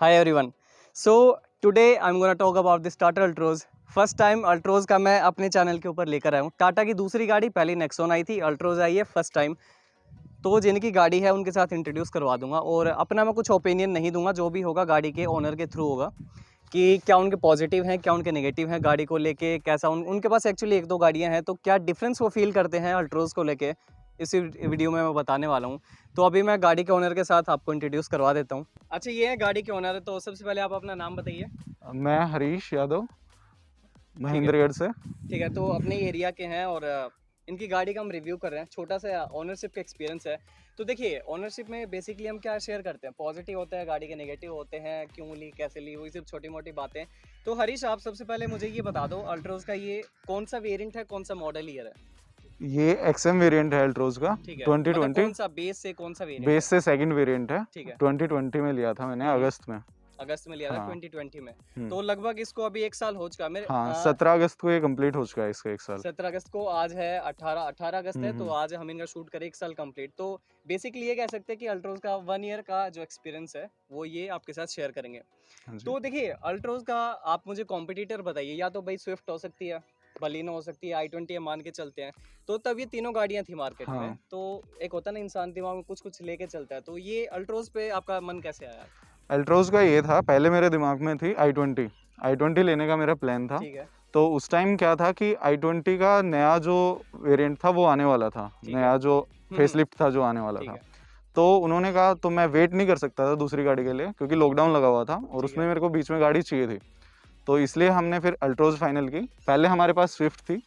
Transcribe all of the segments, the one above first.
Hi everyone. So today I'm gonna talk about this Tata Altroz. First time Altroz का मैं अपने channel के ऊपर लेकर आया हूँ। टाटा की दूसरी गाड़ी, पहली नेक्सॉन आई थी, अल्ट्रोज़ आई है फर्स्ट टाइम। तो जिनकी गाड़ी है उनके साथ इंट्रोड्यूस करवा दूंगा और अपना मैं कुछ ओपिनियन नहीं दूंगा, जो भी होगा गाड़ी के ओनर के थ्रू होगा कि क्या उनके पॉजिटिव हैं, क्या उनके नेगेटिव हैं गाड़ी को लेके, कैसा उनके पास एक्चुअली एक दो गाड़ियाँ हैं, तो क्या डिफरेंस वो फील करते हैं अल्ट्रोज़ को लेके, इसी वीडियो में मैं बताने वाला हूँ। तो अभी मैं गाड़ी के ओनर के साथ आपको इंट्रोड्यूस करवा देता हूँ। अच्छा, ये है गाड़ी के ओनर, तो सबसे पहले आप अपना नाम बताइए। मैं हरीश यादव, ठीक है, महेंद्रगढ़ से। ठीक है। तो अपने एरिया के हैं और इनकी गाड़ी का हम रिव्यू कर रहे हैं। छोटा सा ओनरशिप का एक्सपीरियंस है। तो देखिए, ओनरशिप में बेसिकली हम क्या शेयर करते हैं, पॉजिटिव होता है गाड़ी के, नेगेटिव होते हैं, क्यों ली, कैसे ली, वही सिर्फ छोटी मोटी बातें। तो हरीश, आप सबसे पहले मुझे ये बता दो, अल्ट्रोज का ये कौन सा वेरिएंट है, कौन सा मॉडल ईयर है? ये एक्सएम वेरिएंट है अल्ट्रोज का। ठीक है, मतलब 2020 कौन सा बेस से कौन सा वेरिएंट बेस है? से सेकंड वेरिएंट है। ठीक है। 2020 में लिया था मैंने, अगस्त में। अगस्त में लिया था, हाँ। 2020 में। हम्म। तो लगभग इसको अभी 1 साल हो चुका है मेरे। हाँ, 17 अगस्त को ये कंप्लीट हो चुका है, इसका 1 साल। 17 अगस्त को, आज है 18 अगस्त है, तो हम्म। आज हम इनका शूट करें 1 साल कंप्लीट। तो बेसिकली ये कह सकते हैं कि अल्ट्रोज का 1 ईयर का जो एक्सपीरियंस है वो ये आपके साथ शेयर करेंगे। हाँ जी। तो देखिए, अल्ट्रोज का आप मुझे कॉम्पिटिटर बताइए, या तो भाई स्विफ्ट हो सकती है, बलिनो हो सकती है, i20 मान के चलते हैं। तो तब ये तीनों गाड़ियां थी मार्केट में, हाँ, तो एक होता है ना इंसान दिमाग में कुछ कुछ लेके चलता है, तो ये अल्ट्रोज पे आपका मन कैसे आया? अल्ट्रोज का ये था, पहले मेरे दिमाग में थी i20 लेने का मेरा प्लान था। ठीक है, तो उस टाइम क्या था कि i20 का नया जो वेरिएंट था वो आने वाला था, ठीक है। नया जो फेसलिफ्ट था जो आने वाला ठीक था। है, तो उन्होंने कहा, तो मैं वेट नहीं कर सकता था दूसरी गाड़ी के लिए, क्योंकि लॉकडाउन लगा हुआ था और ठीक उसमें है। मेरे को बीच में गाड़ी चाहिए थी। तो इसलिए हमने फिर अल्ट्रोज फाइनल की। पहले हमारे पास स्विफ्ट थी,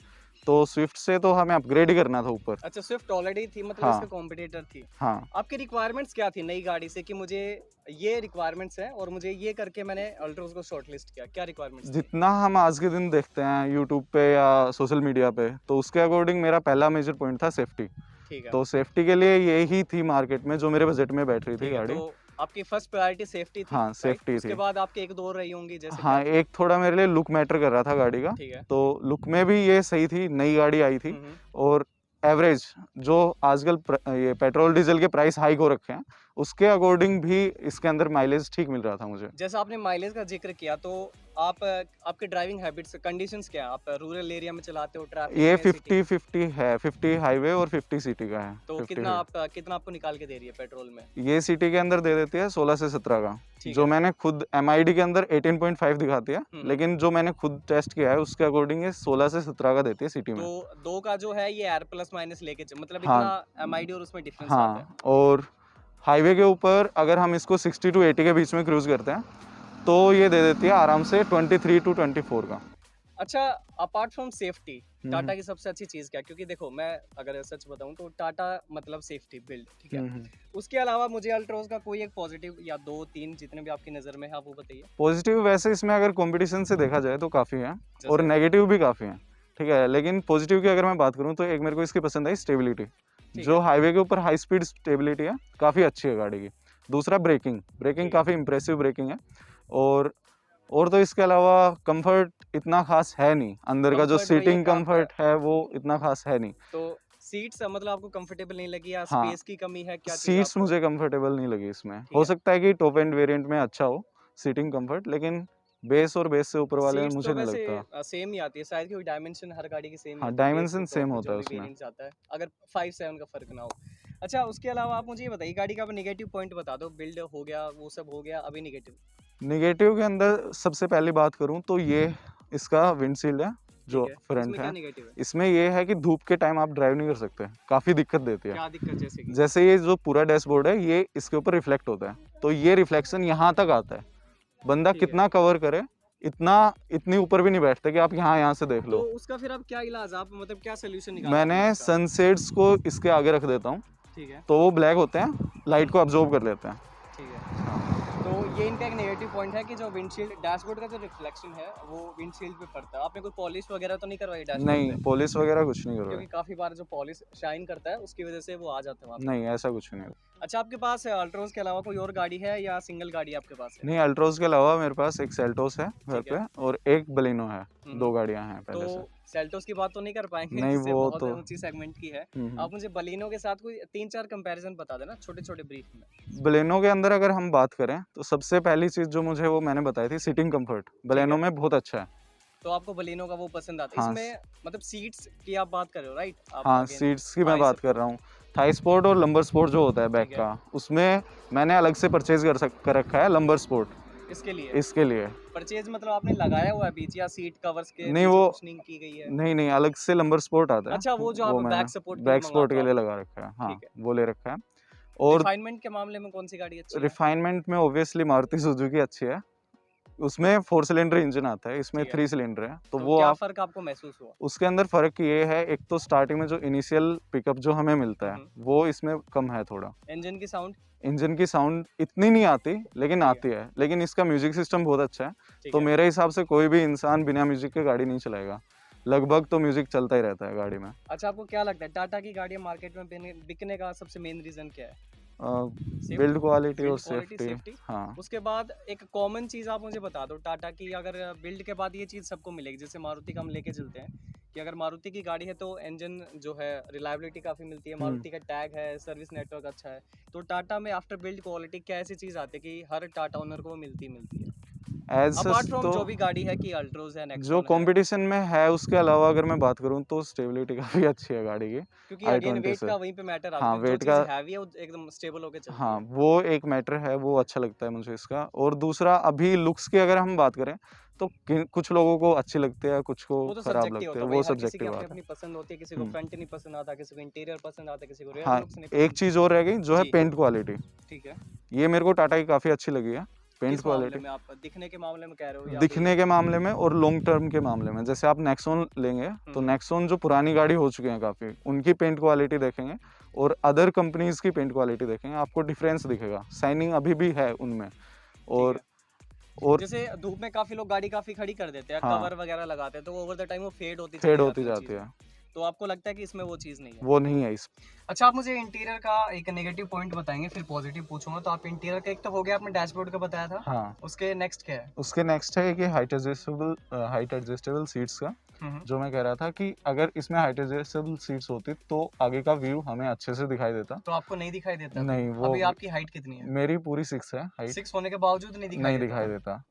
तो स्विफ्ट से तो हमें अपग्रेड ही करना था ऊपर। अच्छा, स्विफ्ट ऑलरेडी थी, मतलब इसका हाँ। कॉम्पिटिटर थी। हाँ, आपकी रिक्वायरमेंट्स क्या थी नई गाड़ी से कि मुझे ये रिक्वायरमेंट्स हैं और मुझे ये करके मैंने अल्ट्रोज को शॉर्टलिस्ट किया, क्या रिक्वायरमेंट्स थी? जितना हम आज के दिन देखते हैं यूट्यूब पे या सोशल मीडिया पे, तो उसके अकॉर्डिंग मेरा पहला मेजर पॉइंट था सेफ्टी। ठीक है। तो सेफ्टी के लिए यही थी मार्केट में जो मेरे बजट में बैठ रही थी ठीक है, तो गाड़ी। आपकी फर्स्ट प्रायोरिटी सेफ्टी थी, हाँ, राइट? सेफ्टी उसके थी। बाद आपके एक दो और रही होंगी, जैसे क्या हाँ, थी? एक थोड़ा मेरे लिए लुक मैटर कर रहा था गाड़ी का। ठीक है। तो लुक में भी ये सही थी, नई गाड़ी आई थी। हम्म। और एवरेज जो आजकल ये पेट्रोल डीजल के प्राइस हाइक हो रखे हैं, उसके अकॉर्डिंग भी इसके अंदर माइलेज ठीक मिल रहा था मुझे। जैसा आपने माइलेज का जिक्र किया, तो आप आपके ड्राइविंग हैबिट्स, कंडीशंस क्या हैं? आप रूरल एरिया में चलाते हो, ट्रैफिक ये में, सिटी? 50-50 है, 50 हाईवे और 50 सिटी का है। तो 50 कितना हाईवे। आप कितना आपको निकाल के दे रही है पेट्रोल में? ये सिटी के अंदर दे देती है 16 से 17 का। ठीक जो है। मैंने खुद MID के अंदर 18.5 दिखाती है, हम्म। लेकिन जो मैंने खुद टेस्ट किया है उसके अकॉर्डिंग ये 16 से 17 का देती है सिटी तो में। दो का जो है ये एयर प्लस माइनस लेके मतलब हाँ। इतना एमआईडी और उसमें डिफरेंस आता है। हाँ, और हाईवे के ऊपर अगर हम इसको 60 टू 80 के बीच में क्रूज करते हैं, तो ये दे देती है आराम से 23 टू 24 का। अच्छा, अपार्ट फ्रॉम सेफ्टी, हम्म। टाटा की सबसे अच्छी चीज़ क्या है? क्योंकि देखो, मैं अगर सच बताऊं तो टाटा मतलब सेफ्टी बिल्ड, ठीक है। हम्म। उसके अलावा मुझे अल्ट्रोज का कोई एक पॉजिटिव या दो तीन, जितने भी आपकी नज़र में है, आप वो बताइए। पॉजिटिव वैसे इसमें अगर कंपटीशन से देखा जाए तो काफ़ी है, और जैसे? नेगेटिव भी काफ़ी है। ठीक है, लेकिन पॉजिटिव की अगर मैं बात करूँ तो एक मेरे को इसकी पसंद आई स्टेबिलिटी। ठीक जो है। हाईवे के ऊपर हाई स्पीड स्टेबिलिटी है, काफ़ी अच्छी है गाड़ी की। दूसरा ब्रेकिंग ब्रेकिंग ठीक है। काफ़ी इंप्रेसिव ब्रेकिंग है। और और तो इसके अलावा कंफर्ट इतना खास है नहीं, अंदर का जो कंफर्ट वही है सीटिंग कि आप, कंफर्ट है वो इतना खास है नहीं। तो सीट्स मतलब आपको कंफर्टेबल नहीं लगी, या हाँ, स्पेस की कमी है, क्या चीज़ सीट्स आपको? मुझे कंफर्टेबल नहीं लगी इसमें। ठीक हो है। सकता है कि टॉप एंड वेरिएंट में अच्छा हो सीटिंग कंफर्ट, लेकिन बेस और बेस से ऊपर वाले में सीट्स तो मुझे नहीं वैसे लगता। सेम ही आती है शायद, क्योंकि डायमेंशन हर गाड़ी की सेम ही हाँ, होती है, base two dimension top same में होता जो है भी उसमें। वेरिएंट्स आता है, अगर 5-7 का फर्क ना हो। अच्छा, उसके अलावा आप मुझे ये बताइए, गाड़ी का अब नेगेटिव पॉइंट बता दो। बिल्ड हो गया, वो सब हो गया, अभी नेगेटिव। नेगेटिव के अंदर सबसे पहली बात करूँ तो ये इसका विंडशील्ड है जो ठीक है, फ्रंट इसमें क्या है। नेगेटिव है? इसमें ये है कि धूप के टाइम आप ड्राइव नहीं कर सकते, काफ़ी दिक्कत देती है। क्या दिक्कत, जैसे कि? जैसे ये जो पूरा डैशबोर्ड है ये इसके ऊपर रिफ्लेक्ट होता है, तो ये रिफ्लेक्शन यहाँ तक आता है। बंदा ठीक है। कितना कवर करे, इतना इतनी ऊपर भी नहीं बैठता कि आप यहाँ से देख तो लो। उसका फिर अब क्या इलाज, आप मतलब क्या सोल्यूशन निकाला मैंने आपने इसका? सनसेट्स को इसके आगे रख देता हूँ, ठीक है। तो वो ब्लैक होते हैं, लाइट को अब्जॉर्ब कर लेते हैं। ठीक है। हाँ। तो ये इनका एक नेगेटिव पॉइंट है कि जो विंडशील्ड डैशबोर्ड का जो रिफ्लेक्शन है वो विंडशील्ड पे पड़ता है। आपने कोई पॉलिश वगैरह तो नहीं करवाई डैशबोर्ड नहीं, पे? पॉलिश वगैरह कुछ नहीं करवाया। क्योंकि काफ़ी बार जो पॉलिश शाइन करता है उसकी वजह से वो आ जाता है वहाँ पे। नहीं, ऐसा कुछ नहीं। अच्छा, आपके पास अल्ट्रोज के अलावा कोई और गाड़ी है या सिंगल गाड़ी आपके पास है? नहीं, अल्ट्रोज के अलावा मेरे पास एक सेल्टोस है घर ठीक पे, है। और एक बलिनो है। हम्म। 2 गाड़ियां हैं तो पहले से। सेल्टोस की बात तो नहीं कर पाएंगे, नहीं, जिससे वो बहुत तो ऊंची सेगमेंट की है। हम्म। आप मुझे बलिनो के साथ कोई 3-4 कंपैरिजन बता देना, छोटे-छोटे ब्रीफ में। बलेनो के अंदर अगर हम बात करें तो सबसे पहली चीज जो मुझे वो मैंने बताई थी, सीटिंग कंफर्ट बलेनो है। में बहुत अच्छा है। तो आपको बलिनो का वो पसंद आता है। हाँ इसमें मतलब सीट्स की आप बात कर रहे हो, राइट? आप हाँ, अगेन सीट्स की मैं थाई बात कर सपोर्ट, रहा हूँ। थाई स्पोर्ट और लंबर स्पोर्ट जो होता है बैक ठीक है। का, उसमें मैंने अलग से परचेज कर रखा है लंबर स्पोर्ट, इसके लिए इसके लिए। परचेज मतलब आपने लगाया हुआ है बीच, या सीट कवर्स के नहीं बीच वो में कुशनिंग की गई है? नहीं नहीं, अलग से लंबर स्पोर्ट आता अच्छा, है, वो जो आप वो मैंने बैक सपोर्ट के लिए बैक स्पोर्ट मंगवाते के हो लिए आप। लगा रखा है। हाँ, ठीक है। वो ले रखा है। और रिफाइनमेंट के मामले में कौन सी गाड़ी अच्छी है? रिफाइनमेंट में ऑब्वियसली मारुति सुजुकी अच्छी है। उसमें 4 सिलेंडर इंजन आता है, इसमें ठीक है। 3 सिलेंडर है, तो तो वो क्या आप फ़र्क आपको महसूस हुआ? उसके अंदर फ़र्क ये है, एक तो स्टार्टिंग में जो इनिशियल पिकअप जो हमें मिलता है, हुँ। वो इसमें कम है थोड़ा। इंजन की साउंड? इंजन की साउंड इतनी नहीं आती, लेकिन ठीक है, आती है। लेकिन इसका म्यूज़िक सिस्टम बहुत अच्छा है, ठीक तो है। मेरे हिसाब से कोई भी इंसान बिना म्यूज़िक के गाड़ी नहीं चलाएगा। लगभग तो म्यूज़िक चलता ही रहता है गाड़ी में। अच्छा, आपको क्या लगता है टाटा की गाड़ियाँ मार्केट में बिकने का सबसे मेन रीज़न क्या है? बिल्ड क्वालिटी और बिल्ड क्वालिटी, सेफ्टी। सेफ्टी। हाँ, उसके बाद एक कॉमन चीज़ आप मुझे बता दो टाटा की, अगर बिल्ड के बाद ये चीज़ सबको मिलेगी, जैसे मारुति का हम लेके चलते हैं कि अगर मारुति की गाड़ी है तो इंजन जो है रिलायबिलिटी काफ़ी मिलती है, हुँ। मारुति का टैग है, सर्विस नेटवर्क अच्छा है। तो टाटा में आफ्टर बिल्ड क्वालिटी क्या ऐसी चीज़ आती है कि हर टाटा ओनर को वो मिलती ही मिलती है? एज़ अपार्ट सच फ्रॉम तो जो भी गाड़ी है कि अल्ट्रोज है, जो नेक्सॉन है, कंपटीशन में है, उसके अलावा अगर मैं बात करूँ तो स्टेबिलिटी काफ़ी अच्छी है गाड़ी की, क्योंकि अगेन i20 वेट से। का वहीं पे मैटर आता हाँ, है, जो वेट चीज़ का हैवी है वो एकदम स्टेबल होके चलती हाँ, है। वो एक मैटर है, वो अच्छा लगता है मुझे इसका। और दूसरा अभी लुक्स की अगर हम बात करें, तो कुछ लोगों को अच्छी लगती है, कुछ को वो तो खराब सब्जेक्टिव लगती होता है, है भाई, वो हर किसी की सब्जेक्टिव अपनी बात है। अपनी पसंद होती है, किसी को हुँ। फ्रंट नहीं पसंद आता, किसी को इंटीरियर पसंद आता, किसी को रेयर हाँ, लुक्स नहीं एक पसंद। चीज़ और रह गई जो है जी, पेंट क्वालिटी। ठीक है। ये मेरे को टाटा की काफ़ी अच्छी लगी है, पेंट किस मामले क्वालिटी। में आप दिखने के मामले में कह रहे हो या फिर? दिखने के मामले में और लॉन्ग टर्म के मामले में, जैसे आप नेक्सॉन लेंगे, तो हुँ, नेक्सॉन जो पुरानी गाड़ी हो चुकी है काफ़ी, उनकी पेंट क्वालिटी देखेंगे और अदर कंपनीज़ की पेंट क्वालिटी देखेंगे, आपको डिफरेंस दिखेगा। शाइनिंग अभी भी है उनमें। ठीक और है। और जैसे धूप में काफ़ी लोग गाड़ी काफ़ी खड़ी कर देते हैं, हाँ, कवर वगैरह लगाते हैं, तो ओवर द टाइम वो फेड होती चली फेड होती जाती है वो जाती चीज़ें। है, तो आपको लगता है कि इसमें वो चीज़ नहीं है? वो नहीं है इस अच्छा, आप मुझे इंटीरियर का एक नेगेटिव पॉइंट बताएँगे, फिर पॉजिटिव पूछूँगा। तो आप इंटीरियर का एक तो हो गया, आपने डैशबोर्ड का बताया था, हाँ, उसके नेक्स्ट क्या है? उसके नेक्स्ट है कि हाइट एडजस्टेबल सीट्स का, हुँ, हुँ। जो मैं कह रहा था कि अगर इसमें हाइट एडजस्टेबल सीट्स होती, तो आगे का व्यू हमें अच्छे से दिखाई देता। तो आपको नहीं दिखाई देता अभी? नहीं, वो अभी आपकी हाइट कितनी है? मेरी पूरी 6 है हाइट, 6 होने के बावजूद नहीं दिखाई नहीं देता दिखाई था? देता,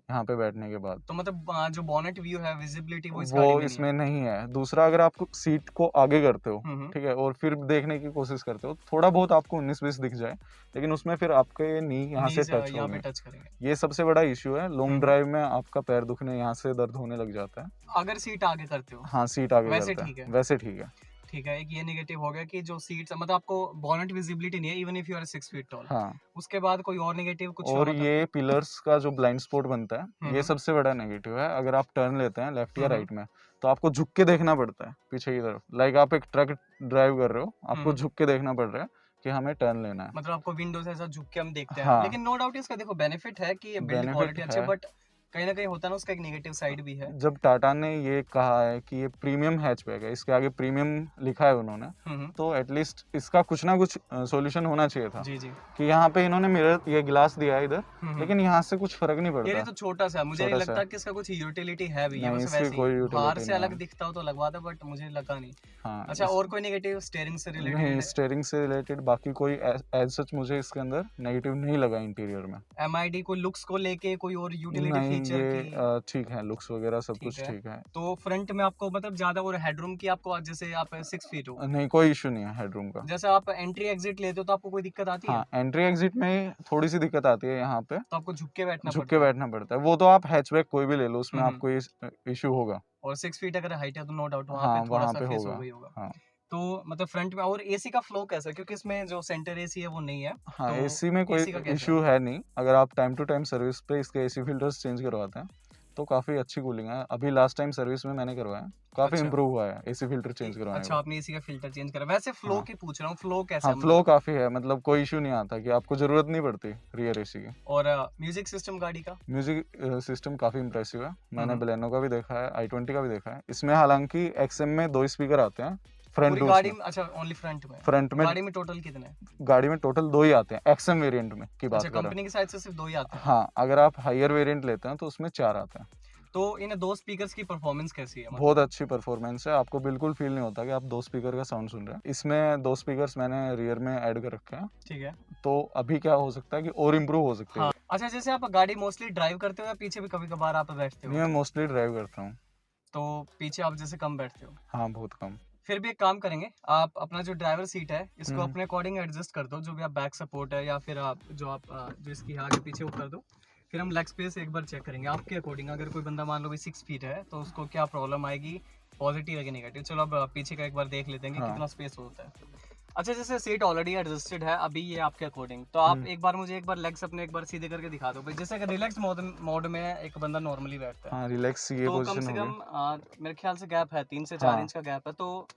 यहाँ पे बैठने के बाद। तो मतलब जो बॉनेट व्यू है, विजिबिलिटी वो इस वो गाड़ी में नहीं है? इसमें नहीं है। दूसरा, अगर आप सीट को आगे करते हो, हुँ, हुँ। ठीक है? और फिर देखने की कोशिश करते हो, थोड़ा बहुत आपको 19-20 दिख जाए, लेकिन उसमें फिर आपके नी यहाँ से नीज़ टच यहाँ पे होंगे। टच करेंगे। ये सबसे बड़ा इश्यू है, हुँ, लॉन्ग हुँ। ड्राइव में आपका पैर दुखने, यहाँ से दर्द होने लग जाता है। अगर सीट आगे करते हो, हाँ, सीट आगे वैसे करता ठीक है। है, वैसे ठीक है। ठीक है, एक ये नेगेटिव हो गया कि जो सीट्स मतलब आपको बॉनेट विजिबिलिटी नहीं है even if you are 6 feet tall. हाँ, उसके बाद कोई और नेगेटिव कुछ और मतलब? ये पिलर्स का जो ब्लाइंड स्पॉट बनता हुँ, है, ये हुँ। सबसे बड़ा नेगेटिव है। अगर आप टर्न लेते हैं लेफ्ट या हुँ, हुँ। राइट में, तो आपको झुक के देखना पड़ता है पीछे की तरफ। लाइक आप एक ट्रक ड्राइव कर रहे हो, हुँ, आपको हुँ। झुक के देखना पड़ रहा है कि हमें टर्न लेना है। मतलब आपको विंडो से ऐसा झुक के हम देखते हैं। हाँ, लेकिन नो डाउट इसका देखो बेनिफिट है कि बिल्ड बेनिफिट क्वालिटी अच्छी है। है, बट कहीं न कहीं होता है ना उसका एक नेगेटिव साइड भी है। जब टाटा ने ये कहा है कि ये प्रीमियम हैचबैक है, इसके आगे प्रीमियम लिखा है उन्होंने, हुँ, हुँ। तो एटलीस्ट इसका कुछ ना कुछ सॉल्यूशन होना चाहिए था। जी, जी। कि यहाँ पे इन्होंने मिरर ये ग्लास दिया है इधर, हुँ, हुँ। लेकिन यहाँ से कुछ फर्क नहीं यार ये पड़ता, तो छोटा-सा है, मुझे नहीं छोटा सा लगता है। कि इसका कुछ यूटिलिटी है भी, ये नहीं, बस इसकी वैसे ही कोई बाहर यूटिलिटी से नहीं अलग है। दिखता हो तो लगवा दे, बट मुझे लगा नहीं। हाँ, अच्छा, और कोई नेगेटिव स्टीयरिंग से नहीं, रिलेटेड? स्टीयरिंग से रिलेटेड बाकी कोई एज सच मुझे इसके अंदर नेगेटिव नहीं लगा इंटीरियर में। एमआईडी को लुक्स को लेके कोई और यूटिलिटी नहीं, फीचर ये की? ठीक है, लुक्स वगैरह सब ठीक कुछ है। ठीक है। तो फ्रंट में आपको मतलब ज़्यादा और हेडरूम की आपको जैसे आप 6 फीट हो, नहीं, कोई इश्यू नहीं है हेडरूम का। जैसे आप एंट्री एग्जिट लेते हो तो आपको कोई दिक्कत आती है? हाँ, एंट्री एग्जिट में थोड़ी सी दिक्कत आती है यहाँ पे, तो आपको झुक के बैठना झुक के पड़ता है? बैठना पड़ता है। वो तो आप हैचबैक कोई भी ले लो, उसमें हुँ, हुँ। आपको ये इश्यू होगा। और 6 फीट अगर हाइट है तो नो डाउट वहाँ पे हाँ, वहाँ थोड़ा-सा पे फेस हो होगा। गई होगा। हाँ। तो मतलब फ्रंट में और एसी का फ्लो कैसा है? क्योंकि इसमें जो सेंटर एसी है वो नहीं है, हाँ, तो एसी में कोई एसी का कैसा है? इश्यू है नहीं। अगर आप टाइम टू टाइम सर्विस पे इसके एसी फिल्टर्स चेंज करवाते हैं, तो काफ़ी अच्छी कूलिंग है। अभी लास्ट टाइम सर्विस में मैंने करवाया, काफ़ी अच्छा। इम्प्रूव हुआ है एसी फिल्टर चेंज करवाने के अच्छा, बाद। आपने एसी का फ़िल्टर चेंज करा। वैसे फ्लो हाँ, की पूछ रहा हूँ, फ्लो कैसा हाँ, है फ्लो मतलब? काफ़ी है, मतलब कोई इश्यू नहीं आता कि आपको ज़रूरत नहीं पड़ती रियर एसी की। और म्यूज़िक सिस्टम गाड़ी का? म्यूज़िक सिस्टम काफ़ी इम्प्रेसिव है। हुँ, मैंने हुँ। बलेनो का भी देखा है, i20 का भी देखा है। इसमें हालाँकि एक्सएम में 2 स्पीकर आते हैं, फ्रंट पूरी डोर्स गाड़ी में। में अच्छा ओनली फ्रंट में? फ्रंट में गाड़ी में टोटल कितने हैं? गाड़ी में टोटल 2 ही आते हैं, एक्सएम वेरिएंट में की बात अच्छा, कर रहा हूँ। कंपनी की साइड से सिर्फ़ 2 ही आते हैं? हाँ, अगर आप हायर वेरिएंट लेते हैं तो उसमें 4 आते हैं। तो इन दो स्पीकर्स की परफॉर्मेंस कैसी है मतलब? बहुत अच्छी परफॉर्मेंस है, आपको बिल्कुल फील नहीं होता कि आप 2 स्पीकर का साउंड सुन रहे हैं। इसमें 2 स्पीकर्स मैंने रियर में ऐड कर रखे हैं, ठीक है। तो अभी क्या हो सकता है कि और इम्प्रूव हो सकती है। हाँ, अच्छा जैसे आप गाड़ी मोस्टली ड्राइव करते हो या पीछे भी कभी कभार आप बैठते नहीं, मैं हो? मोस्टली ड्राइव करता हूँ। तो पीछे आप जैसे कम बैठते हो। हाँ, बहुत कम। फिर भी एक काम करेंगे, आप अपना जो ड्राइवर सीट है इसको हम्म। अपने अकॉर्डिंग एडजस्ट कर दो, जो भी आप बैक सपोर्ट है या फिर आप जो इसकी आगे पीछे वो कर दो। फिर हम लेग स्पेस एक बार चेक करेंगे आपके अकॉर्डिंग। अगर कोई बंदा मान लो भी 6 फीट है तो उसको क्या प्रॉब्लम आएगी, पॉजिटिव है कि नेगेटिव। चलो अब पीछे का एक बार देख लेते हैं कि हाँ। कितना स्पेस होता है। अच्छा जैसे सीट ऑलरेडी एडजस्टेड है अभी ये आपके अकॉर्डिंग, तो आप एक बार मुझे एक बार लेग्स अपने एक बार सीधे करके दिखा दो भाई। जैसे अगर रिलैक्स मोड में एक बंदा नॉर्मली बैठता है हाँ, रिलैक्स ये तो कम पोजीशन से हो कम गई। मेरे ख्याल से गैप है 3 से 4 हाँ। इंच का गैप है। तो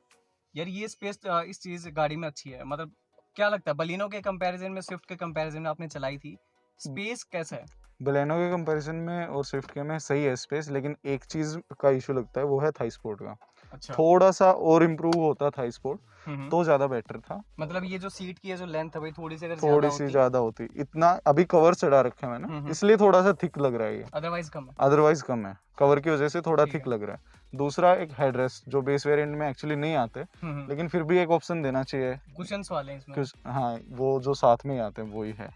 यार ये स्पेस इस चीज़ गाड़ी में अच्छी है मतलब। क्या लगता है बलिनो के कंपैरिजन में, स्विफ्ट के कंपैरिजन में आपने चलाई थी, स्पेस कैसा है? बलेनो के कंपैरिजन में और स्विफ्ट के में सही है स्पेस, लेकिन एक चीज़ का इशू लगता है, वो है थाई सपोर्ट का। अच्छा। थोड़ा सा और इम्प्रूव होता थाई सपोर्ट हम्म। तो ज़्यादा बेटर था। मतलब ये जो सीट की है जो लेंथ है भाई थोड़ी सी अगर ज्यादा थोड़ी सी होती, ज़्यादा होती, इतना अभी कवर चढ़ा रखा है मैंने, इसलिए थोड़ा सा थिक लग रहा है ये, अदरवाइज कम है। अदरवाइज कम है, कवर की वजह से थोड़ा ठीक थिक है। लग रहा है। दूसरा एक हेडरेस्ट जो बेस वेरिएंट में एक्चुअली नहीं आते, लेकिन फिर भी एक ऑप्शन देना चाहिए। कुशन्स वाले हैं इसमें। कुछ हाँ, वो जो साथ में ही आते हैं वही है।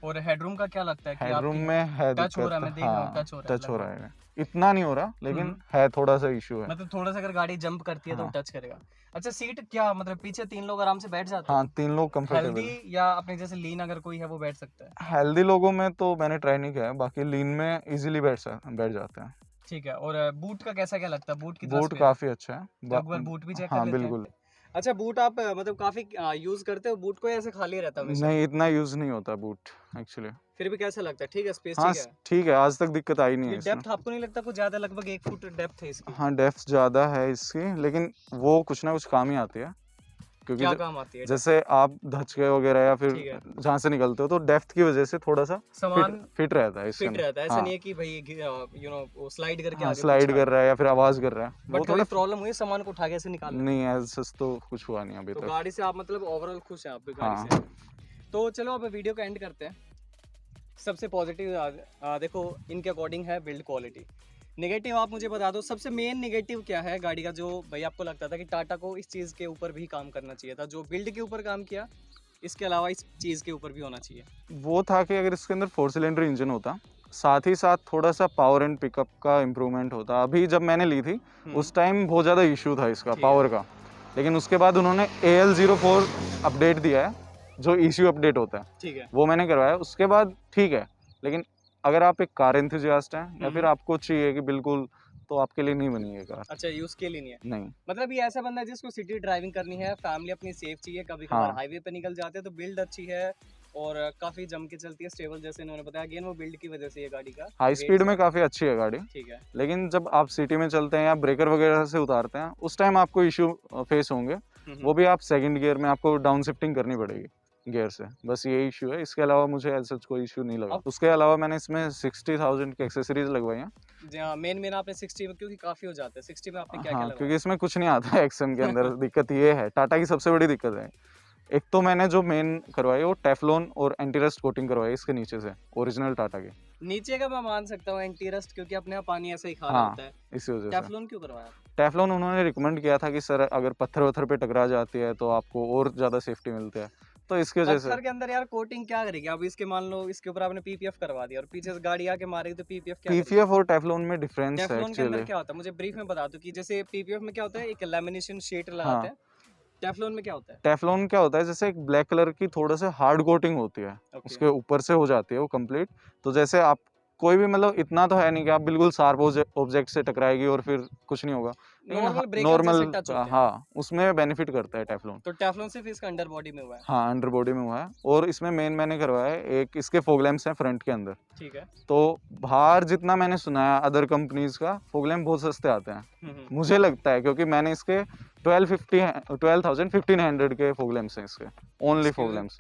और हेडरूम का क्या लगता है कि हेडरूम आपकी में है टच हो रहा है? दिक्कत, मैं देख रहा हूँ हाँ टच हो रहा है टच हो रहा लगभग। है, इतना नहीं हो रहा लेकिन है, थोड़ा सा इशू है। मतलब थोड़ा सा अगर गाड़ी जंप करती है तो हाँ। टच करेगा। अच्छा सीट क्या मतलब पीछे 3 लोग आराम से बैठ जाते हाँ, हैं? 3 लोग कंफर्टेबल हेल्दी है। या अपने जैसे लीन अगर कोई है वो बैठ सकता है? हेल्दी लोगों में तो मैंने ट्राई नहीं किया है, बाकी लीन में इजीली बैठ जाते हैं। ठीक है। और बूट का कैसा क्या लगता है, बूट कितना बूट स्पेस है? काफ़ी अच्छा है। तो एक बार बूट भी चेक कर हाँ, लेते हैं। बिल्कुल। अच्छा बूट आप मतलब काफी यूज करते हो बूट को या ऐसे खाली रहता है हमेशा? नहीं, इतना यूज़ नहीं होता बूट एक्चुअली। फिर भी कैसा लगता है? ठीक है, स्पेस हाँ, ठीक है। ठीक है, आज तक दिक्कत आई नहीं ये है इसमें। डेप्थ आपको नहीं लगता कुछ ज्यादा, लगभग 1 फुट डेप्थ है इसकी? हाँ, डेप्थ ज़्यादा है इसकी, लेकिन वो कुछ ना कुछ काम ही आती है, क्योंकि क्या काम आती है? जैसे आप धचके वगैरह या फिर ठीक है। जहाँ से निकलते हो तो डेप्थ की वजह से थोड़ा सा सामान फिट रहता है इसके फिट अंदर। रहता है, ऐसा हाँ, नहीं है कि भाई वो स्लाइड करके हाँ, आगे स्लाइड पीछे आ कर गया। रहा है या फिर आवाज़ कर रहा है, वो बट थोड़ा कभी प्रॉब्लम हुई सामान को उठा के ऐसे निकालने में? नहीं, ऐसा तो कुछ हुआ नहीं अभी तो तक। गाड़ी से आप मतलब ओवरऑल खुश हैं आप भी गाड़ी हाँ। से? तो चलो अब वीडियो का एंड करते हैं। सबसे पॉजिटिव देखो इनके अकॉर्डिंग है बिल्ड क्वालिटी। नेगेटिव आप मुझे बता दो, सबसे मेन नेगेटिव क्या है गाड़ी का, जो भाई आपको लगता था कि टाटा को इस चीज़ के ऊपर भी काम करना चाहिए था, जो बिल्ड के ऊपर काम किया इसके अलावा इस चीज़ के ऊपर भी होना चाहिए? वो था कि अगर इसके अंदर 4 सिलेंडर इंजन होता, साथ ही साथ थोड़ा सा पावर एंड पिकअप का इम्प्रूवमेंट होता। अभी जब मैंने ली थी उस टाइम बहुत ज़्यादा इशू था इसका ठीक पावर का, लेकिन उसके बाद उन्होंने AL04 अपडेट दिया है, जो ECU अपडेट होता है, ठीक है। वो मैंने करवाया। उसके बाद ठीक है, लेकिन अगर आप एक कार एंथुसियास्ट हैं या फिर आपको चाहिए कि बिल्कुल, तो आपके लिए नहीं बनी ये कार। अच्छा यूज़ के लिए नहीं है? नहीं। मतलब ये ऐसा बंदा है जिसको सिटी ड्राइविंग करनी है, फैमिली अपनी सेफ चाहिए, कभी कभार हाँ। हाईवे पे निकल जाते हैं तो बिल्ड अच्छी है और काफ़ी जम के चलती है, स्टेबल, जैसे इन्होंने बताया। अगेन वो बिल्ड की वजह से ये गाड़ी का हाई weight स्पीड में से- काफ़ी अच्छी है गाड़ी, ठीक है। लेकिन जब आप सिटी में चलते हैं या ब्रेकर वगैरह से उतारते हैं उस टाइम आपको इशू फेस होंगे। वो भी आप सेकंड गियर में आपको डाउन शिफ्टिंग करनी पड़ेगी गियर से, बस ये इशू है। इसके अलावा मुझे ऐसा कोई इशू नहीं लगा। उसके अलावा मैंने इसमें 60,000 की एक्सेसरीज लगवाई हैं। जी हाँ, मेन आपने 60 में, क्योंकि काफ़ी हो जाता है 60 में, आपने क्या क्या हाँ, लगाया? क्योंकि इसमें कुछ नहीं आता है XM के अंदर। दिक्कत ये है, टाटा की सबसे बड़ी दिक्कत है। एक तो मैंने जो मेन करवाई वो टेफ्लॉन और एंटी रस्ट कोटिंग करवाई इसके नीचे से, ओरिजिनल टाटा की। नीचे का मैं मान सकता हूँ एंटी रस्ट, क्योंकि अपने यहाँ पानी ऐसा ही खा रहा हाँ, होता है। इसी वजह से टेफ्लॉन क्यों करवाया? टेफ्लॉन उन्होंने रिकमेंड किया था कि सर अगर पत्थर वत्थर पे टकरा जाती है तो आपको और ज़्यादा सेफ्टी मिलती है, तो इसकी वजह से। पत्थर के अंदर यार कोटिंग क्या करेगी? अब इसके मान लो इसके ऊपर आपने PPF करवा दिया और पीछे से गाड़ी आके मारेगी तो PPF क्या करेगी? PPF और टेफ्लॉन में डिफरेंस है टेफ्लॉन के अंदर एक्चुअली। क्या होता है मुझे ब्रीफ में बता दो, कि जैसे PPF में क्या होता है, एक लेमिनेशन शीट लगाते हाँ, हैं, टेफ्लॉन में क्या होता है? टेफ्लॉन क्या होता है, जैसे एक ब्लैक कलर की थोड़ा सा हार्ड कोटिंग होती है, ओके। उसके ऊपर से हो जाती है वो कंप्लीट। तो जैसे आप कोई भी मतलब इतना तो है नहीं कि आप बिल्कुल शार्प ऑब्जेक्ट से टकराएगी और फिर कुछ नहीं होगा, लेकिन नॉर्मल ब्रेकर नॉर्मल, जैसे टच होते हैं। हाँ, उसमें बेनिफिट करता है टेफ्लॉन। तो टेफ्लॉन सिर्फ इसका अंडर बॉडी में हुआ है? हाँ, अंडर बॉडी में हुआ है। और इसमें मेन मैंने करवाया है, एक इसके फॉग लैंप्स हैं फ्रंट के अंदर। ठीक है। तो बाहर जितना मैंने सुना है अदर कंपनीज का फॉग लैंप बहुत सस्ते आते हैं, मुझे लगता है, क्योंकि मैंने इसके 12,1500 के फॉग लैंप्स हैं इसके, ओनली फॉग लैंप्स।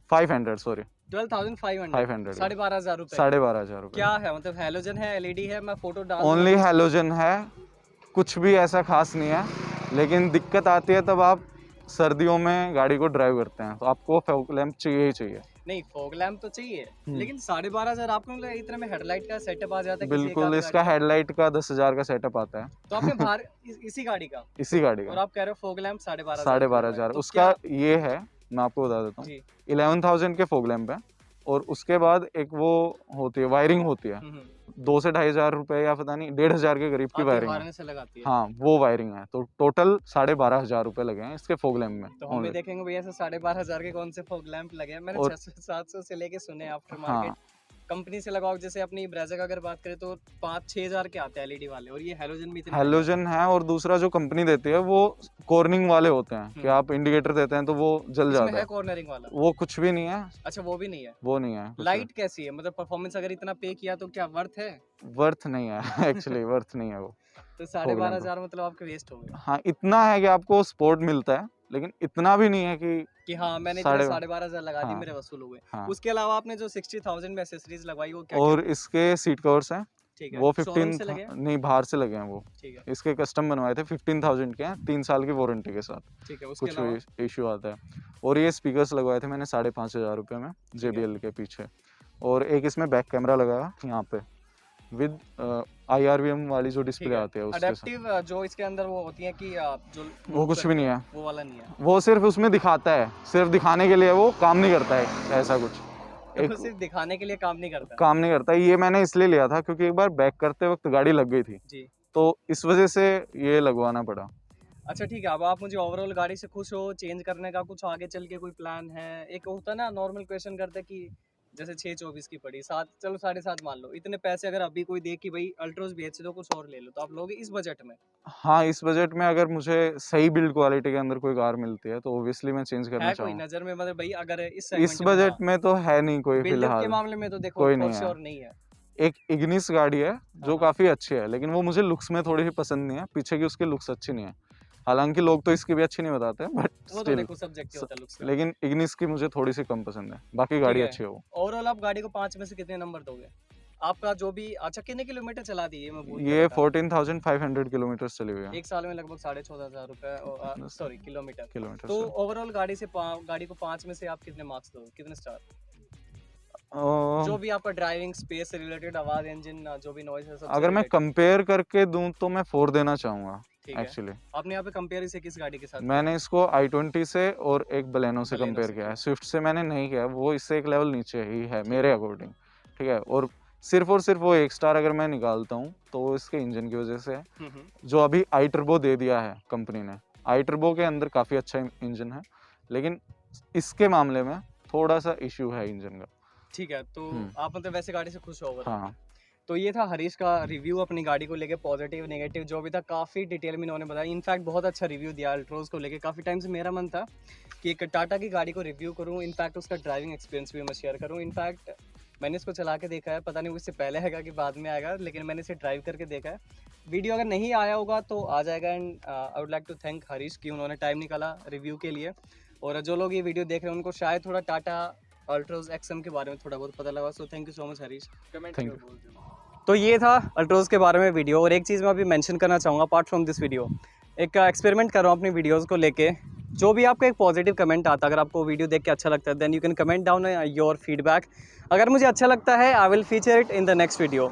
500 सॉरी 12,500 500 12,500 रुपए। 12,500 रुपए। क्या है मतलब हेलोजन है, LED है? मैं फोटो डाल ओनली हेलोजन है, कुछ भी ऐसा खास नहीं है। लेकिन दिक्कत आती है तब आप सर्दियों में गाड़ी को ड्राइव करते हैं तो आपको फॉग लैंप चाहिए ही चाहिए। नहीं फॉग लैम्प तो चाहिए, हम्म। लेकिन 12,500 आपको मतलब इतने में हेडलाइट का सेटअप आ जाता है किसी एक बिल्कुल, आध इसका गाड़ी हेडलाइट का 10,000 का सेटअप आता है, का। तो आपने बाहर इसी गाड़ी का, इसी गाड़ी और का आप कह रहे हो फॉग लैम्प 12,500 साढ़े का लग बारह रहा है, हजार तो उसका क्या? ये है, मैं आपको बता देता हूँ। जी 11,000 के फोग लैंप है, और उसके बाद एक वो होती है, वायरिंग होती है, 2 से 2,500 रुपए या पता नहीं 1,500 के करीब की आती वायरिंग है। हारने से लगाती है। हाँ, वो वायरिंग है, तो टोटल 12,500 रुपए लगे हैं इसके फोग लैंप में तो हम भी ओनली। देखेंगे भैया से 12,500 के कौन से फॉग लैंप लगे हैं। मैंने और 600-700 से लेके सुने आफ्टर हाँ, मार्केट कंपनी से लगाओ, जैसे अपनी ब्रेजा का अगर बात करें तो 5-6 हजार के आते हैं एलईडी वाले, और ये हेलोजन भी इतने महंगे हैं। हेलोजन है, और दूसरा जो कंपनी देती है वो कॉर्निंग वाले होते हैं कि आप इंडिकेटर देते हैं तो वो जल इसमें जाता है है, कॉर्नरिंग वाला? वो कुछ भी नहीं है, अच्छा वो भी नहीं है। वो नहीं है कुछ भी। लाइट कैसी है, मतलब परफॉर्मेंस अगर इतना पे किया तो क्या वर्थ है? वर्थ नहीं है एक्चुअली वर्थ नहीं है वो तो फोग लैंप। 12,500 मतलब आपके वेस्ट हो गए हाँ, इतना है कि आपको स्पोर्ट मिलता है, लेकिन इतना भी नहीं है कि हाँ मैंने इतने साढ़े 12,500 लगा दी, हाँ मेरे वसूल हुए। हाँ। उसके अलावा आपने जो 60,000 में एसेसरीज लगवाई वो क्या क्या और है? इसके सीट कवर्स हैं, ठीक है, वो शोरूम 15 से लगे हैं? नहीं, बाहर से लगे हैं वो। ठीक है इसके कस्टम बनवाए थे, 15,000 के हैं, 3 साल की वारंटी के साथ, ठीक है। उसके कुछ अलावा भी इशू आता है। और ये स्पीकर्स लगवाए थे मैंने 5,500 रुपये में, JBL के पीछे। और एक इसमें बैक कैमरा लगाया यहाँ पे, विद IRVM वाली जो ठीक डिस्प्ले है। आती है उसके साथ। अडेप्टिव जो इसके अंदर वो होती है कि जो वो move कुछ भी करती नहीं है, है, वो वाला नहीं है। वो सिर्फ उसमें दिखाता है, सिर्फ दिखाने के लिए, वो काम नहीं करता है ऐसा कुछ। तो एक सिर्फ दिखाने के लिए काम नहीं करता। काम नहीं करता, ये मैंने इसलिए लिया था क्योंकि एक बार बैक करते वक्त गाड़ी लग गई थी, जी तो इस वजह से ये लगवाना पड़ा। अच्छा ठीक है। अब आप मुझे ओवरऑल गाड़ी से खुश हो? चेंज करने का कुछ आगे चल के कोई प्लान है? एक होता है ना नॉर्मल क्वेश्चन करते हैं कि जैसे 624 की पड़ी 7, चलो 7.5 मान लो, इतने पैसे अगर अभी कोई दे कि भाई अल्ट्रोज बेच दो कुछ और ले लो, तो आप लोगे इस बजट में? हाँ, इस बजट में अगर मुझे सही बिल्ड क्वालिटी के अंदर कोई कार मिलती है तो ऑब्वियसली मैं चेंज करना है कोई चाहूँगा। नजर में, मतलब भाई अगर इस इस सेगमेंट में? बजट हाँ में तो है नहीं कोई बिल्डअप के फिलहाल, मामले में तो देखो कोई फॉर नहीं है। श्योर नहीं है। एक इग्निस गाड़ी है जो हाँ। काफ़ी अच्छी है, लेकिन वो मुझे लुक्स में थोड़ी सी पसंद नहीं है, पीछे की उसकी लुक्स अच्छी नहीं है। हालांकि लोग तो इसकी भी अच्छी नहीं बताते, बट वो तो स्टिल, देखो सब्जेक्टिव होता है लुक्स का। लेकिन इग्निस की मुझे थोड़ी सी कम पसंद है, बाकी ठीक गाड़ी है। अच्छी है वो। ओवरऑल आप गाड़ी को 5 में से कितने नंबर दोगे? आपका जो भी अच्छा कितने किलोमीटर चला दी है मैं भूल गया ये बताना। 14,500 किलोमीटर चली हुई है, एक साल में लगभग 14,500 रुपए, सॉरी किलोमीटर। किलोमीटर तो से। ओवरऑल गाड़ी से गाड़ी को 5 में से आप कितने मार्क्स दोगे, कितने स्टार? जो भी आपका ड्राइविंग स्पेस से रिलेटेड, आवाज, इंजन, जो भी नॉइज है सबसे अगर मैं related। कंपेयर करके दूं तो मैं 4 देना चाहूँगा ठीक है। एक्चुअली। आपने यहाँ पे कंपेयर इसे किस गाड़ी के साथ किया? मैंने इसको i20 से और एक बलेनो से बलेनो कंपेयर से किया है, किया। स्विफ्ट से मैंने नहीं किया, वो इससे एक लेवल नीचे ही है ठीक मेरे है। अकॉर्डिंग, ठीक है। और सिर्फ वो 1 स्टार अगर मैं निकालता हूँ तो वो इसके इंजन की वजह से है, जो अभी आई टर्बो दे दिया है कंपनी ने। आई टर्बो के अंदर काफ़ी अच्छा इंजन है, लेकिन इसके मामले में थोड़ा सा इशू है इंजन का। ठीक है। तो आप मतलब वैसे गाड़ी से खुश हो overall? हाँ, तो ये था हरीश का रिव्यू अपनी गाड़ी को लेके, पॉजिटिव नेगेटिव जो भी था काफ़ी डिटेल में इन्होंने बताया। इनफैक्ट बहुत अच्छा रिव्यू दिया अल्ट्रोज को लेके। काफ़ी टाइम से मेरा मन था कि एक टाटा की गाड़ी को रिव्यू करूं, इनफैक्ट उसका ड्राइविंग एक्सपीरियंस भी मैं शेयर करूं। इनफैक्ट मैंने इसको चला के देखा है, पता नहीं वो इससे पहले आएगा कि बाद में आएगा, लेकिन मैंने इसे ड्राइव करके देखा है। वीडियो अगर नहीं आया होगा तो आ जाएगा। And I would like to thank Harish कि उन्होंने टाइम निकाला रिव्यू के लिए। और जो लोग ये वीडियो देख रहे हैं उनको शायद थोड़ा टाटा अल्ट्रोज XM के बारे में थोड़ा बहुत पता लगा। So thank you so much Harish. Comment Thank बोल दो। तो ये था अल्ट्रोज के बारे में वीडियो। और एक चीज़ मैं अभी मेंशन करना चाहूँगा अपार्ट फ्रॉम दिस वीडियो, एक एक्सपेरिमेंट कर रहा हूँ अपनी वीडियोस को लेके। जो भी आपको एक पॉजिटिव कमेंट आता है, अगर आपको वीडियो देख के अच्छा लगता है, then you can comment down your feedback. अगर मुझे अच्छा लगता है I will feature it in the next video.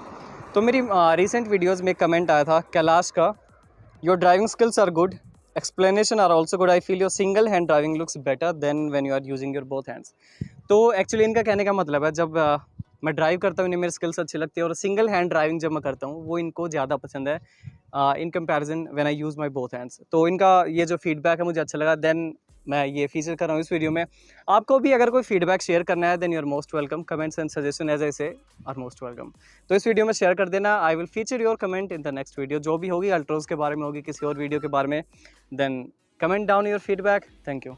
तो मेरी रिसेंट वीडियोज़ में एक कमेंट आया था कैलाश का, your driving skills are good, explanation are also good, I feel your single hand driving looks better than when you are using your both hands. तो actually इनका कहने का मतलब है, जब मैं ड्राइव करता हूँ इन्हें मेरी स्किल्स अच्छी लगती है, और सिंगल हैंड ड्राइविंग जब मैं करता हूँ वो इनको ज़्यादा पसंद है in comparison when I use my both hands. तो इनका ये जो फीडबैक है मुझे अच्छा लगा, देन मैं ये फीचर कर रहा हूँ इस वीडियो में। आपको भी अगर कोई फीडबैक शेयर करना है then you are most welcome, comments and suggestion as I say are most welcome. तो इस वीडियो में शेयर कर देना, आई will feature your comment in the next video, जो भी होगी अल्ट्रोज के बारे में होगी, किसी और वीडियो के बारे में, then comment down your feedback. Thank you.